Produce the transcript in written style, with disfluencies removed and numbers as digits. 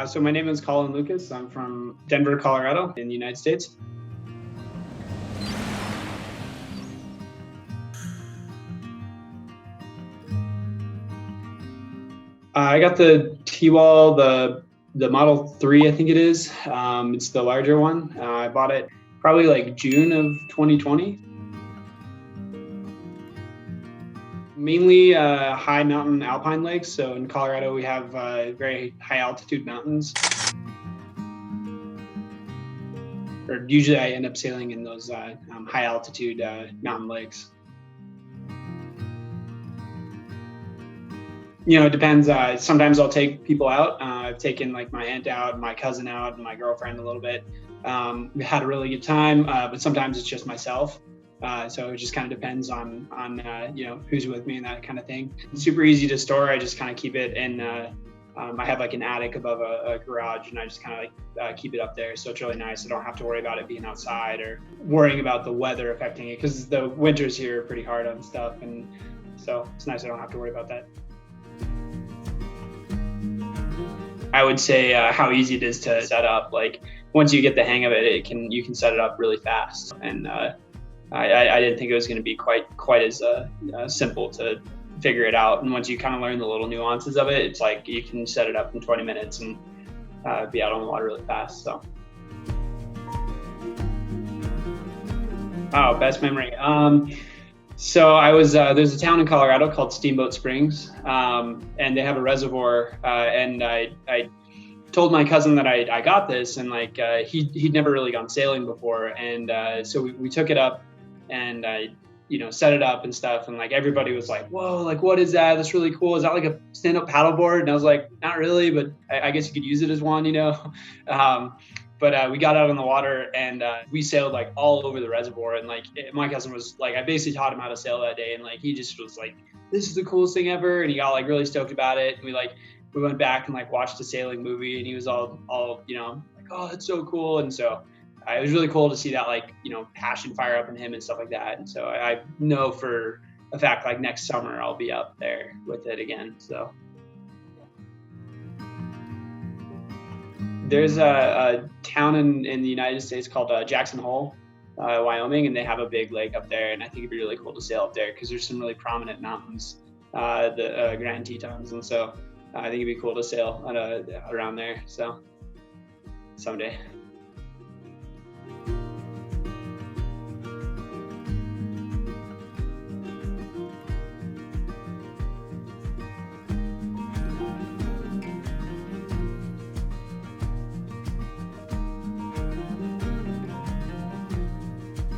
So my name is Collin Lucas. I'm from Denver, Colorado in the United States. I got the Tiwal, the Model 3, I think it is. It's the larger one. I bought it probably like June of 2020. Mainly high mountain alpine lakes. So in Colorado, we have very high altitude mountains. Or usually I end up sailing in those high altitude mountain lakes. It depends. Sometimes I'll take people out. I've taken like my aunt out, my cousin out, and my girlfriend a little bit. We had a really good time, but sometimes it's just myself. So it just kind of depends on who's with me and that kind of thing. It's super easy to store. I just kind of keep it in. I have like an attic above a garage, and I just kind of like keep it up there. So it's really nice. I don't have to worry about it being outside or worrying about the weather affecting it, because the winters here are pretty hard on stuff, and so it's nice. I don't have to worry about that. I would say how easy it is to set up. Like once you get the hang of it, you can set it up really fast. And I didn't think it was going to be quite as simple to figure it out. And once you kind of learn the little nuances of it, it's like you can set it up in 20 minutes and be out on the water really fast. So, best memory. So I was there's a town in Colorado called Steamboat Springs, and they have a reservoir. And I told my cousin that I got this, and like he'd never really gone sailing before, and so we took it up, and I set it up and stuff, and like everybody was like, "Whoa, like what is that? That's really cool. Is that like a stand-up paddleboard?" And I was like, "Not really, but I guess you could use it as one, But we got out on the water, and we sailed like all over the reservoir. And like my cousin was like, I basically taught him how to sail that day, and like he just was like, "This is the coolest thing ever," and he got like really stoked about it. And we went back and like watched a sailing movie, and he was all like, "Oh, that's so cool." And so it was really cool to see that like passion fire up in him and stuff like that. And so I know for a fact like next summer I'll be up there with it again. So. There's a town in the United States called Jackson Hole, Wyoming, and they have a big lake up there. And I think it'd be really cool to sail up there because there's some really prominent mountains, the Grand Tetons. And so I think it'd be cool to sail around there. So someday.